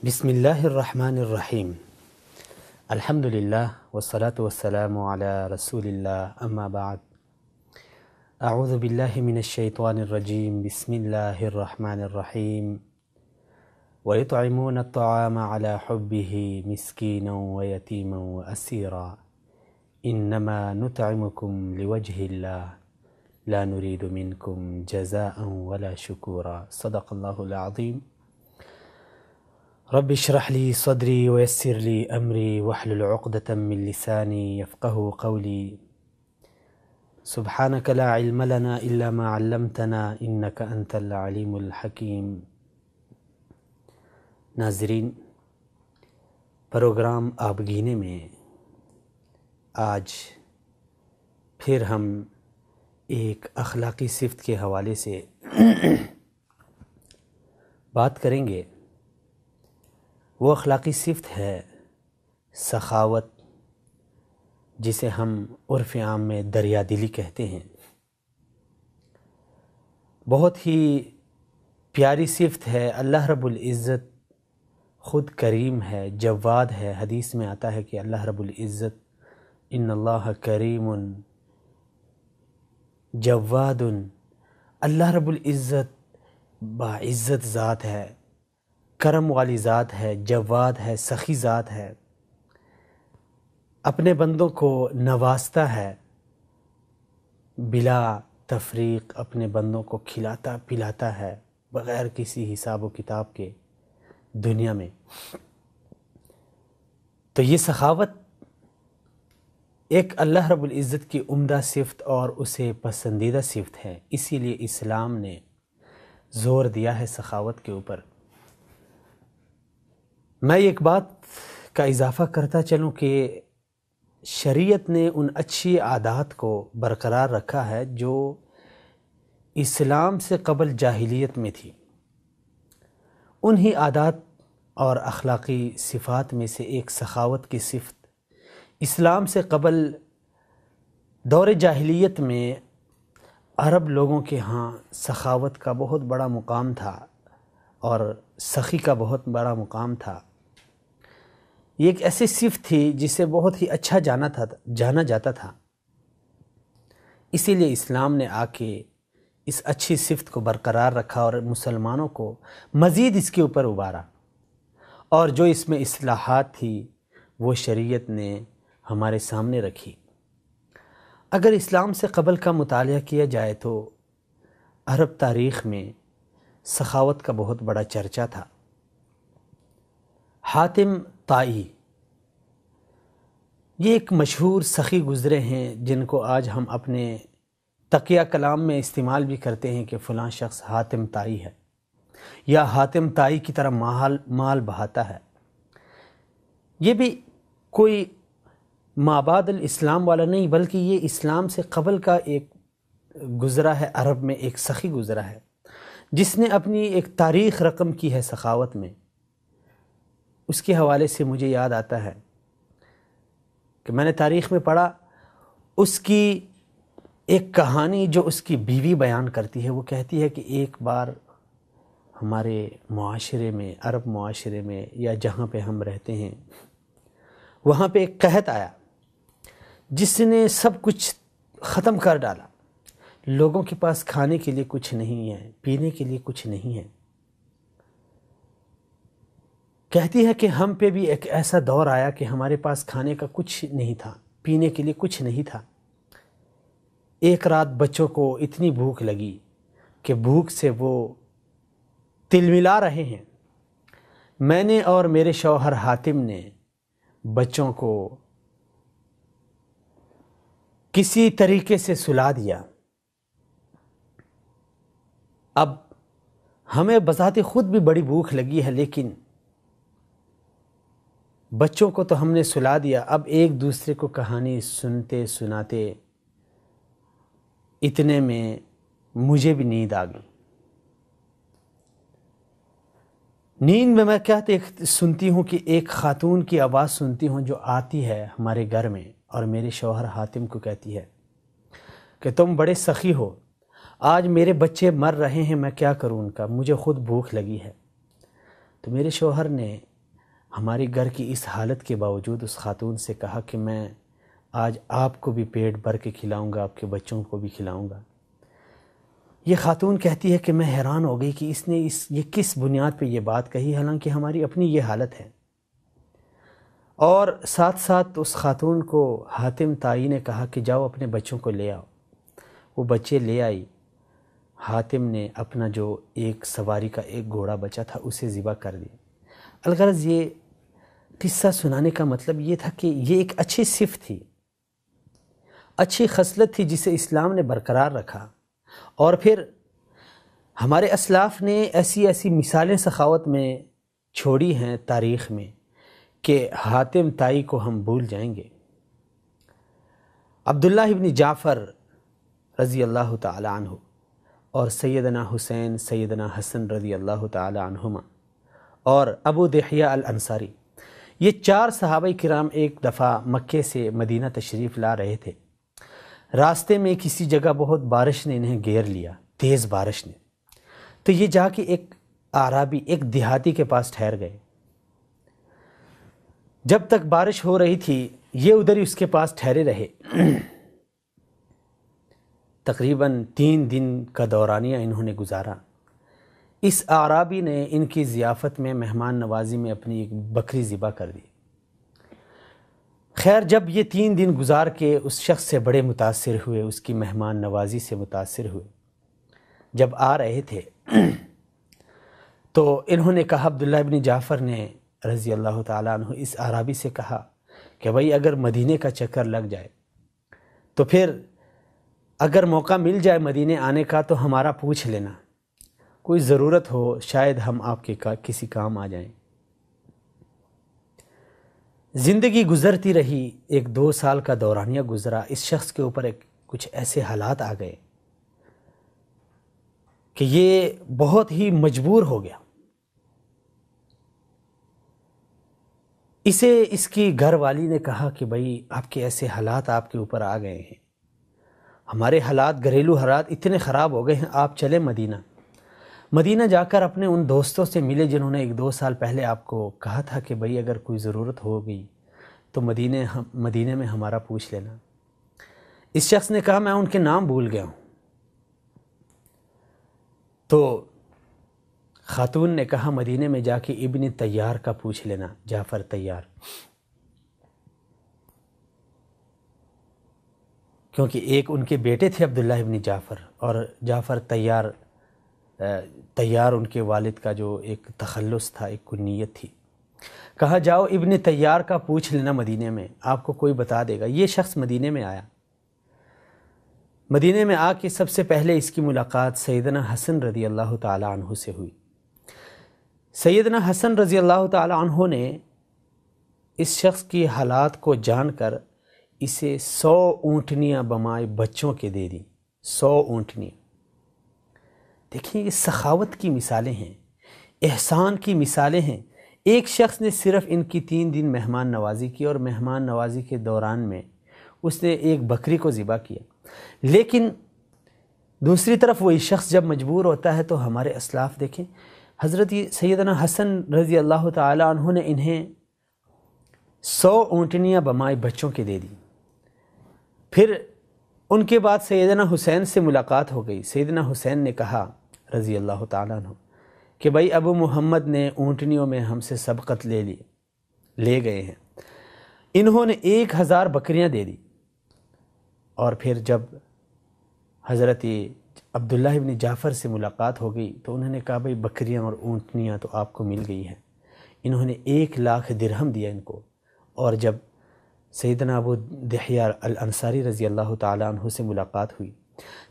بسم اللہ الرحمن الرحیم الحمد للہ والصلاة والسلام علی رسول اللہ اما بعد اعوذ باللہ من الشیطان الرجیم بسم اللہ الرحمن الرحیم وَيُطْعِمُونَ الطَّعَامَ عَلَى حُبِّهِ مِسْكِينًا وَيَتِيمًا وَأَسِيرًا إِنَّمَا نُطْعِمُكُمْ لِوَجْهِ اللَّهِ لَا نُرِيدُ مِنْكُمْ جَزَاءً وَلَا شُكُورًا صدق اللہ العظیم۔ رب اشرح لي صدري ويسر لي أمري واحلل عقدة من لساني يفقه قولي سبحانك لا علم لنا إلا ما علمتنا إنك أنت العليم الحكيم۔ ناظرین، پروگرام آبگینے میں آج پھر ہم ایک اخلاقی صفت کے حوالے سے بات کریں گے۔ وہ اخلاقی صفت ہے سخاوت، جسے ہم عرف عام میں دریا دلی کہتے ہیں۔ بہت ہی پیاری صفت ہے۔ اللہ رب العزت خود کریم ہے، جواد ہے۔ حدیث میں آتا ہے کہ اللہ رب العزت ان اللہ کریم جواد، اللہ رب العزت باعزت ذات ہے، کرم والی ذات ہے، جواد ہے، سخی ذات ہے، اپنے بندوں کو نوازتا ہے، بلا تفریق اپنے بندوں کو کھلاتا پلاتا ہے بغیر کسی حساب و کتاب کے دنیا میں۔ تو یہ سخاوت ایک اللہ رب العزت کی عمدہ صفت اور اسے پسندیدہ صفت ہے، اسی لیے اسلام نے زور دیا ہے سخاوت کے اوپر۔ میں ایک بات کا اضافہ کرتا چلوں کہ شریعت نے ان اچھی عادات کو برقرار رکھا ہے جو اسلام سے قبل جاہلیت میں تھی۔ انہی عادات اور اخلاقی صفات میں سے ایک سخاوت کی صفت اسلام سے قبل دور جاہلیت میں عرب لوگوں کے ہاں سخاوت کا بہت بڑا مقام تھا اور سخی کا بہت بڑا مقام تھا۔ یہ ایک ایسی صفت تھی جسے بہت ہی اچھا جانا جاتا تھا، اسی لیے اسلام نے آ کے اس اچھی صفت کو برقرار رکھا اور مسلمانوں کو مزید اس کے اوپر ابھارا، اور جو اس میں اصلاحات تھی وہ شریعت نے ہمارے سامنے رکھی۔ اگر اسلام سے قبل کا مطالعہ کیا جائے تو عرب تاریخ میں سخاوت کا بہت بڑا چرچا تھا۔ حاتم طائی یہ ایک مشہور سخی گزرے ہیں جن کو آج ہم اپنے تقیہ کلام میں استعمال بھی کرتے ہیں کہ فلاں شخص حاتم طائی ہے، یا حاتم طائی کی طرح مال بہاتا ہے۔ یہ بھی کوئی مابعد الاسلام والا نہیں، بلکہ یہ اسلام سے قبل کا ایک گزرا ہے، عرب میں ایک سخی گزرا ہے جس نے اپنی ایک تاریخ رقم کی ہے سخاوت میں۔ اس کے حوالے سے مجھے یاد آتا ہے کہ میں نے تاریخ میں پڑھا، اس کی ایک کہانی جو اس کی بیوی بیان کرتی ہے۔ وہ کہتی ہے کہ ایک بار ہمارے معاشرے میں، عرب معاشرے میں یا جہاں پہ ہم رہتے ہیں، وہاں پہ ایک قحط آیا جس نے سب کچھ ختم کر ڈالا۔ لوگوں کے پاس کھانے کے لیے کچھ نہیں ہے، پینے کے لیے کچھ نہیں ہے۔ کہتی ہے کہ ہم پہ بھی ایک ایسا دور آیا کہ ہمارے پاس کھانے کا کچھ نہیں تھا، پینے کے لیے کچھ نہیں تھا۔ ایک رات بچوں کو اتنی بھوک لگی کہ بھوک سے وہ تلملا رہے ہیں۔ میں نے اور میرے شوہر حاتم نے بچوں کو کسی طریقے سے سلا دیا۔ اب ہمیں بذات خود بھی بڑی بھوک لگی ہے، لیکن بچوں کو تو ہم نے سلا دیا۔ اب ایک دوسرے کو کہانی سنتے سناتے اتنے میں مجھے بھی نیند آ گئی۔ نیند میں میں کیا سنتی ہوں کہ ایک خاتون کی آواز سنتی ہوں جو آتی ہے ہمارے گھر میں، اور میرے شوہر حاتم کو کہتی ہے کہ تم بڑے سخی ہو، آج میرے بچے مر رہے ہیں، میں کیا کروں ان کا، مجھے خود بھوک لگی ہے۔ تو میرے شوہر نے ہمارے گھر کی اس حالت کے باوجود اس خاتون سے کہا کہ میں آج آپ کو بھی پیٹ بھر کے کھلاؤں گا، آپ کے بچوں کو بھی کھلاؤں گا۔ یہ خاتون کہتی ہے کہ میں حیران ہو گئی کہ اس نے یہ کس بنیاد پہ یہ بات کہی، حالانکہ ہماری اپنی یہ حالت ہے۔ اور ساتھ ساتھ اس خاتون کو حاتم طائی نے کہا کہ جاؤ اپنے بچوں کو لے آؤ۔ وہ بچے لے آئی۔ حاتم نے اپنا جو ایک سواری کا ایک گھوڑا بچا تھا اسے ذبح کر دیا۔ الغرض یہ قصہ سنانے کا مطلب یہ تھا کہ یہ ایک اچھی صفت تھی، اچھی خصلت تھی جسے اسلام نے برقرار رکھا، اور پھر ہمارے اسلاف نے ایسی ایسی مثالیں سخاوت میں چھوڑی ہیں تاریخ میں کہ حاتم طائی کو ہم بھول جائیں گے۔ عبداللہ ابن جعفر رضی اللہ تعالی عنہ اور سیدنا حسین سیدنا حسن رضی اللہ تعالی عنہما اور ابو دحیہ الانصاری، یہ 4 صحابہ کرام ایک دفعہ مکے سے مدینہ تشریف لا رہے تھے۔ راستے میں کسی جگہ بہت بارش نے انہیں گھیر لیا، تیز بارش نے، تو یہ جا کے ایک اعرابی، ایک دیہاتی کے پاس ٹھہر گئے۔ جب تک بارش ہو رہی تھی یہ ادھر ہی اس کے پاس ٹھہرے رہے۔ تقریباً 3 دن کا دورانیہ انہوں نے گزارا۔ اس اعرابی نے ان کی ضیافت میں، مہمان نوازی میں اپنی ایک بکری ذبح کر دی۔ خیر جب یہ 3 دن گزار کے اس شخص سے بڑے متاثر ہوئے، اس کی مہمان نوازی سے متاثر ہوئے، جب آ رہے تھے تو انہوں نے کہا، عبداللہ ابن جعفر نے رضی اللہ تعالیٰ عنہ اس اعرابی سے کہا کہ بھائی اگر مدینے کا چکر لگ جائے تو پھر اگر موقع مل جائے مدینے آنے کا تو ہمارا پوچھ لینا، کوئی ضرورت ہو شاید ہم آپ کے کسی کام آ جائیں۔ زندگی گزرتی رہی، 1-2 سال کا دورانیہ گزرا، اس شخص کے اوپر کچھ ایسے حالات آ گئے کہ یہ بہت ہی مجبور ہو گیا۔ اسے اس کی گھر والی نے کہا کہ بھائی آپ کے ایسے حالات آپ کے اوپر آ گئے ہیں، ہمارے حالات، گھریلو حالات اتنے خراب ہو گئے ہیں، آپ چلے مدینہ جا کر اپنے ان دوستوں سے ملے جنہوں نے 1-2 سال پہلے آپ کو کہا تھا کہ بھائی اگر کوئی ضرورت ہو گئی تو مدینے میں ہمارا پوچھ لینا۔ اس شخص نے کہا میں ان کے نام بھول گیا ہوں۔ تو خاتون نے کہا مدینے میں جا کے ابن طیار کا پوچھ لینا، جعفر طیار، کیونکہ ایک ان کے بیٹے تھے عبداللہ ابن جعفر، اور جعفر طیار ان کے والد کا جو ایک تخلص تھا، ایک کنیت تھی۔ کہا جاؤ ابن طیار کا پوچھ لینا مدینے میں، آپ کو کوئی بتا دے گا۔ یہ شخص مدینے میں آیا۔ مدینے میں آ کے سب سے پہلے اس کی ملاقات سیدنا حسن رضی اللہ تعالی عنہ سے ہوئی۔ سیدنا حسن رضی اللہ تعالی عنہ نے اس شخص کی حالات کو جان کر اسے 100 اونٹنیاں بمائے بچوں کے دے دی۔ 100 اونٹنیاں۔ دیکھیں یہ سخاوت کی مثالیں ہیں، احسان کی مثالیں ہیں۔ ایک شخص نے صرف ان کی 3 دن مہمان نوازی کی، اور مہمان نوازی کے دوران میں اس نے ایک بکری کو ذبح کیا۔ لیکن دوسری طرف وہی شخص جب مجبور ہوتا ہے تو ہمارے اسلاف دیکھیں، حضرت سیدنا حسن رضی اللہ تعالی عنہ نے انہیں 100 اونٹنیاں بمائے بچوں کے دے دی۔ پھر ان کے بعد سیدنا حسین سے ملاقات ہو گئی۔ سیدنا حسین نے کہا رضی اللہ تعالیٰ عنہ کہ بھائی ابو محمد نے اونٹنیوں میں ہم سے سبقت لے گئے ہیں۔ انہوں نے 1000 بکریاں دے دی۔ اور پھر جب حضرت عبداللہ ابن جعفر سے ملاقات ہو گئی تو انہوں نے کہا بھائی بکریاں اور اونٹنیاں تو آپ کو مل گئی ہیں۔ انہوں نے 1 لاکھ درہم دیا ان کو۔ اور جب سیدنا ابو دحیہ الانصاری رضی اللہ تعالیٰ عنہ سے ملاقات ہوئی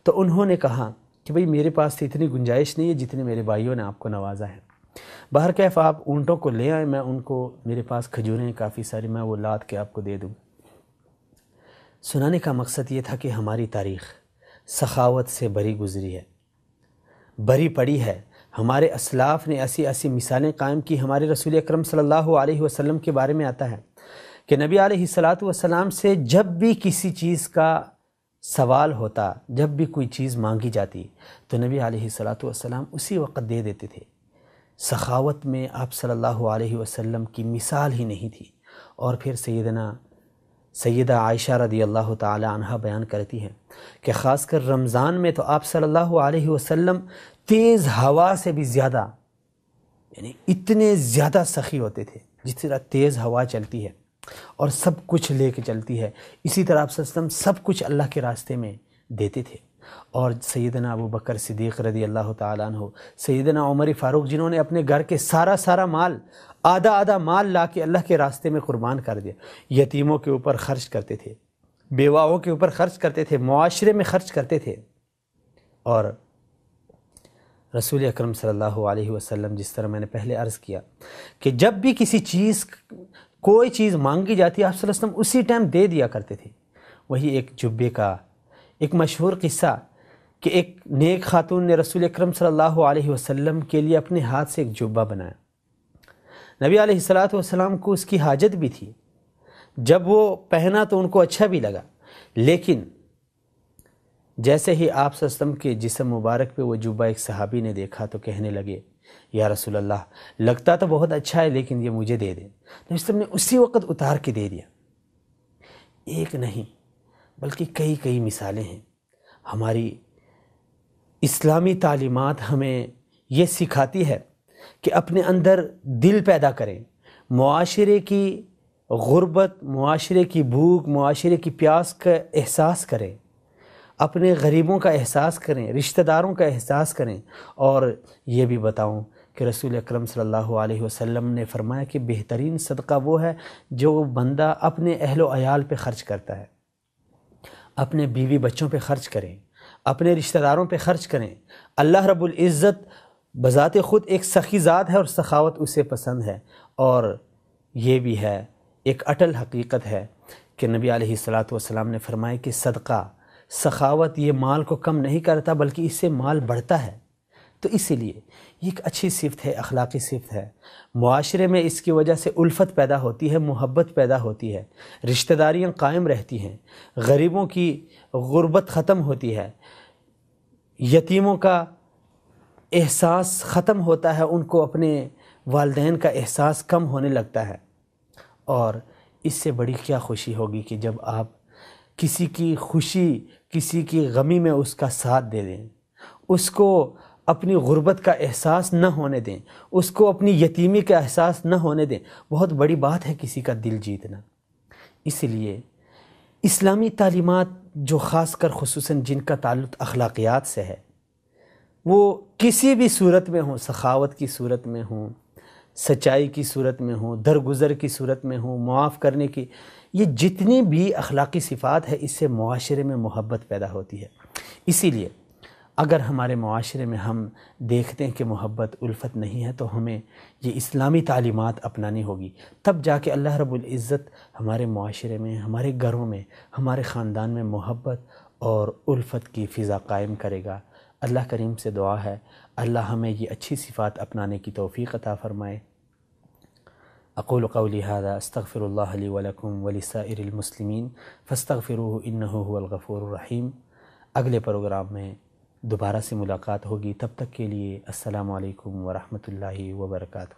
تو انہوں نے کہا کہ بھئی میرے پاس تو اتنی گنجائش نہیں ہے جتنے میرے بھائیوں نے آپ کو نوازا ہے، بہرکیف آپ اونٹوں کو لے آئیں، میں ان کو، میرے پاس کھجوریں کافی ساری، میں وہ لاد کے آپ کو دے دوں۔ سنانے کا مقصد یہ تھا کہ ہماری تاریخ سخاوت سے بری گزری ہے، بری پڑی ہے۔ ہمارے اسلاف نے ایسی ایسی مثالیں قائم کی۔ ہمارے رسول اکرم صلی اللہ علیہ وسلم کے بارے میں آتا ہے کہ نبی علیہ السلام سے جب بھی کسی چیز کا سوال ہوتا، جب بھی کوئی چیز مانگی جاتی تو نبی علیہ السلام اسی وقت دے دیتے تھے۔ سخاوت میں آپ صلی اللہ علیہ وسلم کی مثال ہی نہیں تھی۔ اور پھر سیدہ عائشہ رضی اللہ تعالی عنہ بیان کرتی ہیں کہ خاص کر رمضان میں تو آپ صلی اللہ علیہ وسلم تیز ہوا سے بھی زیادہ، یعنی اتنے زیادہ سخی ہوتے تھے جس طرح تیز ہوا چلتی ہے اور سب کچھ لے کے چلتی ہے، اسی طرح آپ صلی اللہ علیہ وسلم سب کچھ اللہ کے راستے میں دیتے تھے۔ اور سیدنا ابو بکر صدیق رضی اللہ تعالیٰ عنہ، سیدنا عمر فاروق جنہوں نے اپنے گھر کے سارا مال، آدھا مال لا کے اللہ کے راستے میں قربان کر دیا، یتیموں کے اوپر خرچ کرتے تھے، بیواؤں کے اوپر خرچ کرتے تھے، معاشرے میں خرچ کرتے تھے۔ اور رسول اکرم صلی اللہ علیہ وسلم، جس طرح میں نے پہلے عرض کیا کہ جب بھی کوئی چیز مانگی جاتی آپ صلی اللہ علیہ وسلم اسی ٹائم دے دیا کرتے تھے۔ وہی ایک جبے کا ایک مشہور قصہ کہ ایک نیک خاتون نے رسول اکرم صلی اللہ علیہ وسلم کے لیے اپنے ہاتھ سے ایک جبہ بنایا۔ نبی علیہ السلام کو اس کی حاجت بھی تھی، جب وہ پہنا تو ان کو اچھا بھی لگا، لیکن جیسے ہی آپ صلی اللہ علیہ وسلم کے جسم مبارک پہ وہ جبہ ایک صحابی نے دیکھا تو کہنے لگے، یا رسول اللہ، لگتا تو بہت اچھا ہے لیکن یہ مجھے دے دیں۔ نبی صلی اللہ علیہ وسلم نے اسی وقت اتار کے دے دیا۔ ایک نہیں بلکہ کئی مثالیں ہیں۔ ہماری اسلامی تعلیمات ہمیں یہ سکھاتی ہے کہ اپنے اندر دل پیدا کریں، معاشرے کی غربت، معاشرے کی بھوک، معاشرے کی پیاس کا احساس کریں، اپنے غریبوں کا احساس کریں، رشتہ داروں کا احساس کریں۔ اور یہ بھی بتاؤں کہ رسول اکرم صلی اللہ علیہ وسلم نے فرمایا کہ بہترین صدقہ وہ ہے جو بندہ اپنے اہل و عیال پہ خرچ کرتا ہے، اپنے بیوی بچوں پہ خرچ کریں، اپنے رشتہ داروں پہ خرچ کریں۔ اللہ رب العزت بذات خود ایک سخی ذات ہے اور سخاوت اسے پسند ہے۔ اور یہ بھی ہے ایک اٹل حقیقت ہے کہ نبی علیہ السلام نے فرمایا کہ صدقہ، سخاوت یہ مال کو کم نہیں کرتا بلکہ اس سے مال بڑھتا ہے۔ تو اسی لیے یہ ایک اچھی صفت ہے، اخلاقی صفت ہے۔ معاشرے میں اس کی وجہ سے الفت پیدا ہوتی ہے، محبت پیدا ہوتی ہے، رشتہ داریاں قائم رہتی ہیں، غریبوں کی غربت ختم ہوتی ہے، یتیموں کا احساس ختم ہوتا ہے، ان کو اپنے والدین کا احساس کم ہونے لگتا ہے۔ اور اس سے بڑی کیا خوشی ہوگی کہ جب آپ کسی کی خوشی، کسی کی غمی میں اس کا ساتھ دے دیں، اس کو اپنی غربت کا احساس نہ ہونے دیں، اس کو اپنی یتیمی کا احساس نہ ہونے دیں۔ بہت بڑی بات ہے کسی کا دل جیتنا۔ اس لیے اسلامی تعلیمات جو خاص کر خصوصاً جن کا تعلق اخلاقیات سے ہے، وہ کسی بھی صورت میں ہوں، سخاوت کی صورت میں ہوں، سچائی کی صورت میں ہوں، درگزر کی صورت میں ہوں، معاف کرنے کی، یہ جتنی بھی اخلاقی صفات ہے، اس سے معاشرے میں محبت پیدا ہوتی ہے۔ اسی لیے اگر ہمارے معاشرے میں ہم دیکھتے ہیں کہ محبت، الفت نہیں ہے تو ہمیں یہ اسلامی تعلیمات اپنانی ہوگی، تب جا کے اللہ رب العزت ہمارے معاشرے میں، ہمارے گھروں میں، ہمارے خاندان میں محبت اور الفت کی فضا قائم کرے گا۔ اللہ کریم سے دعا ہے اللہ ہمیں یہ اچھی صفات اپنانے کی توفیق عطا فرمائے۔ اقول قولی ھذا استغفر اللہ لی ولکم ولسائر المسلمین فاستغفروہ انہ ھو الغفور الرحیم۔ اگلے پروگرام میں دوبارہ سے ملاقات ہوگی، تب تک کے لیے السلام علیکم ورحمۃ اللہ وبرکاتہ۔